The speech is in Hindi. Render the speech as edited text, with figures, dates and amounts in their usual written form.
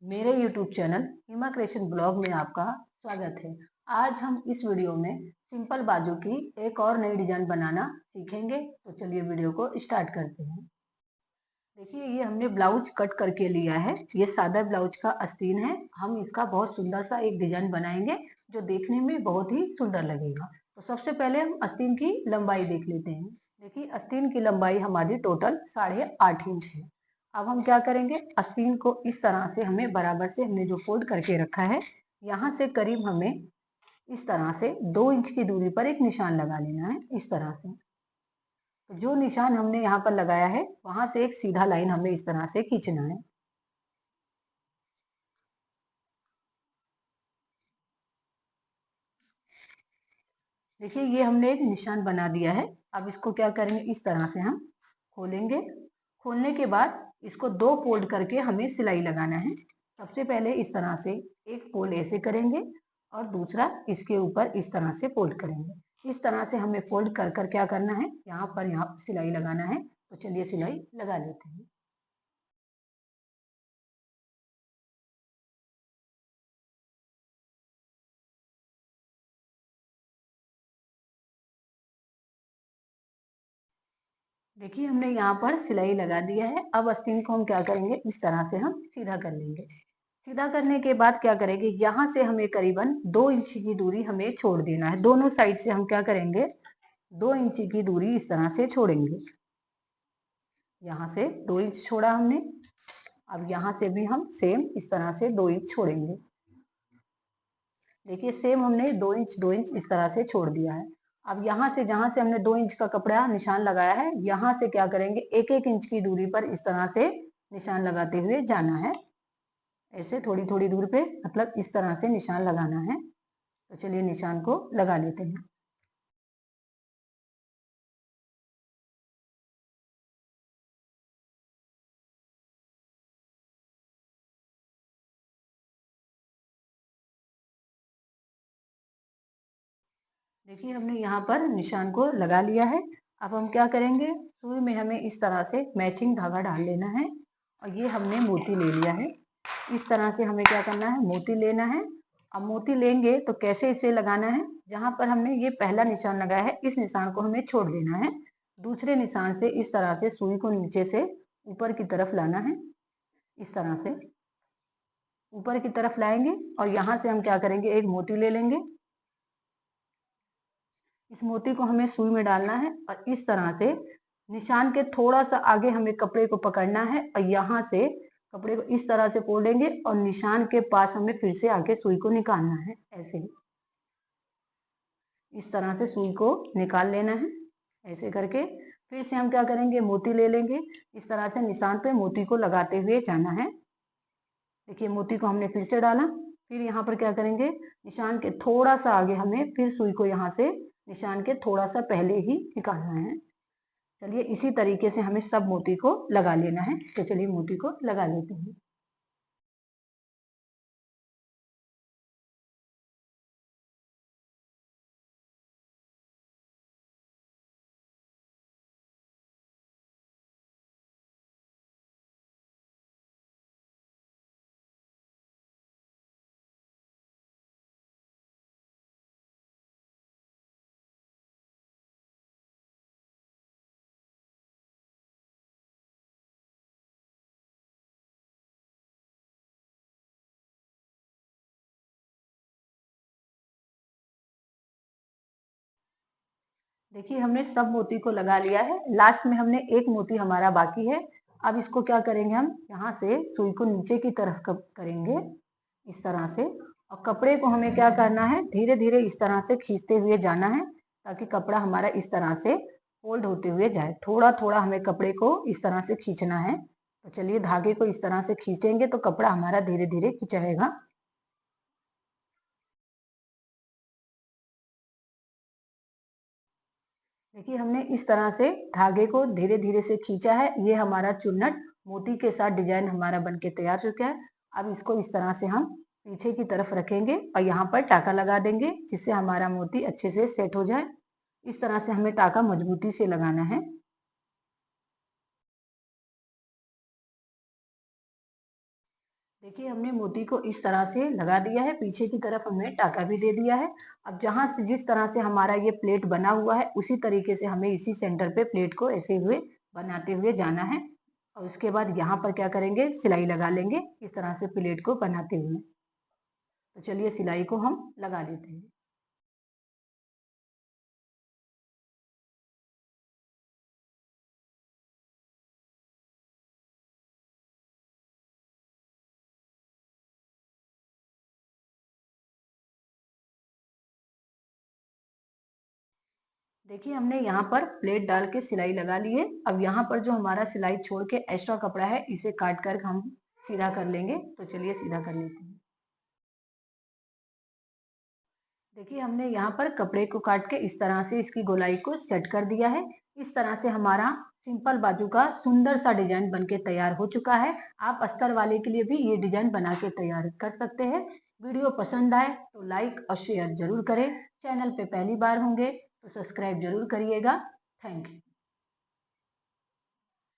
मेरे YouTube चैनल हिमा क्रिएशन ब्लॉग में आपका स्वागत है। आज हम इस वीडियो में सिंपल बाजू की एक और नई डिजाइन बनाना सीखेंगे। तो चलिए वीडियो को स्टार्ट करते हैं। देखिए ये हमने ब्लाउज कट करके लिया है। ये सादा ब्लाउज का आस्तीन है। हम इसका बहुत सुंदर सा एक डिजाइन बनाएंगे जो देखने में बहुत ही सुंदर लगेगा। तो सबसे पहले हम आस्तीन की लंबाई देख लेते हैं। देखिए आस्तीन की लंबाई हमारी टोटल 8.5 इंच है। अब हम क्या करेंगे, आस्तीन को इस तरह से हमें बराबर से हमने जो फोल्ड करके रखा है, यहाँ से करीब हमें इस तरह से 2 इंच की दूरी पर एक निशान लगा लेना है। इस तरह से तो जो निशान हमने यहाँ पर लगाया है वहां से एक सीधा लाइन हमें इस तरह से खींचना है। देखिए ये हमने एक निशान बना दिया है। अब इसको क्या करेंगे, इस तरह से हम खोलेंगे। खोलने के बाद इसको 2 फोल्ड करके हमें सिलाई लगाना है। सबसे पहले इस तरह से एक फोल्ड ऐसे करेंगे और दूसरा इसके ऊपर इस तरह से फोल्ड करेंगे। इस तरह से हमें फोल्ड कर कर क्या करना है, यहाँ पर सिलाई लगाना है। तो चलिए सिलाई लगा लेते हैं। देखिए हमने यहाँ पर सिलाई लगा दिया है। अब आस्तीन को हम क्या करेंगे, इस तरह से हम सीधा कर लेंगे। सीधा करने के बाद क्या करेंगे, यहाँ से हमें करीबन 2 इंच की दूरी हमें छोड़ देना है। दोनों साइड से हम क्या करेंगे, 2 इंच की दूरी इस तरह से छोड़ेंगे। यहाँ से 2 इंच छोड़ा हमने। अब यहाँ से भी हम सेम इस तरह से 2 इंच छोड़ेंगे। देखिए सेम हमने 2 इंच इस तरह से छोड़ दिया है। अब यहाँ से जहाँ से हमने 2 इंच का कपड़ा निशान लगाया है, यहाँ से क्या करेंगे, 1-1 इंच की दूरी पर इस तरह से निशान लगाते हुए जाना है। ऐसे थोड़ी थोड़ी दूर पे, मतलब इस तरह से निशान लगाना है। तो चलिए निशान को लगा लेते हैं। देखिए हमने यहाँ पर निशान को लगा लिया है। अब हम क्या करेंगे, सुई में हमें इस तरह से मैचिंग धागा डाल लेना है। और ये हमने मोती ले लिया है। इस तरह से हमें क्या करना है, मोती लेना है। अब मोती लेंगे तो कैसे इसे लगाना है, जहां पर हमने ये पहला निशान लगाया है इस निशान को हमें छोड़ देना है। दूसरे निशान से इस तरह से सुई को नीचे से ऊपर की तरफ लाना है। इस तरह से ऊपर की तरफ लाएंगे और यहाँ से हम क्या करेंगे, एक मोती ले लेंगे। इस मोती को हमें सुई में डालना है और इस तरह से निशान के थोड़ा सा आगे हमें कपड़े को पकड़ना है और यहाँ से कपड़े को इस तरह से पोलेंगे और निशान के पास हमें फिर से आगे सुई को निकालना है। ऐसे ही इस तरह से सुई को निकाल लेना है। ऐसे करके फिर से हम क्या करेंगे, मोती ले लेंगे। इस तरह से निशान पे मोती को लगाते हुए जाना है। देखिए मोती को हमने फिर से डाला। फिर यहाँ पर क्या करेंगे, निशान के थोड़ा सा आगे हमें फिर सुई को यहाँ से निशान के थोड़ा सा पहले ही निकालना है। चलिए इसी तरीके से हमें सब मोती को लगा लेना है। तो चलिए मोती को लगा लेते हैं। देखिए हमने सब मोती को लगा लिया है। लास्ट में हमने एक मोती हमारा बाकी है। अब इसको क्या करेंगे, हम यहाँ से सुई को नीचे की तरफ करेंगे इस तरह से। और कपड़े को हमें क्या करना है, धीरे धीरे इस तरह से खींचते हुए जाना है ताकि कपड़ा हमारा इस तरह से फोल्ड होते हुए जाए। थोड़ा थोड़ा हमें कपड़े को इस तरह से खींचना है। तो चलिए धागे को इस तरह से खींचेंगे तो कपड़ा हमारा धीरे धीरे खिंचाएगा। देखिए हमने इस तरह से धागे को धीरे धीरे से खींचा है। ये हमारा चुन्नट मोती के साथ डिजाइन हमारा बनके तैयार हो चुका है। अब इसको इस तरह से हम पीछे की तरफ रखेंगे और यहाँ पर टाका लगा देंगे जिससे हमारा मोती अच्छे से सेट हो जाए। इस तरह से हमें टाका मजबूती से लगाना है। देखिए हमने मोती को इस तरह से लगा दिया है, पीछे की तरफ हमने टाका भी दे दिया है। अब जहाँ से जिस तरह से हमारा ये प्लेट बना हुआ है उसी तरीके से हमें इसी सेंटर पे प्लेट को ऐसे हुए बनाते हुए जाना है और उसके बाद यहाँ पर क्या करेंगे, सिलाई लगा लेंगे इस तरह से प्लेट को बनाते हुए। तो चलिए सिलाई को हम लगा लेते हैं। देखिए हमने यहाँ पर प्लेट डाल के सिलाई लगा ली है। अब यहाँ पर जो हमारा सिलाई छोड़ के एक्स्ट्रा कपड़ा है इसे काट कर हम सीधा कर लेंगे। तो चलिए सीधा कर लेते हैं। देखिए हमने यहाँ पर कपड़े को काट के इस तरह से इसकी गोलाई को सेट कर दिया है। इस तरह से हमारा सिंपल बाजू का सुंदर सा डिजाइन बनके तैयार हो चुका है। आप अस्तर वाले के लिए भी ये डिजाइन बना के तैयार कर सकते हैं। वीडियो पसंद आए तो लाइक और शेयर जरूर करें। चैनल पे पहली बार होंगे तो सब्सक्राइब जरूर करिएगा। Thank you.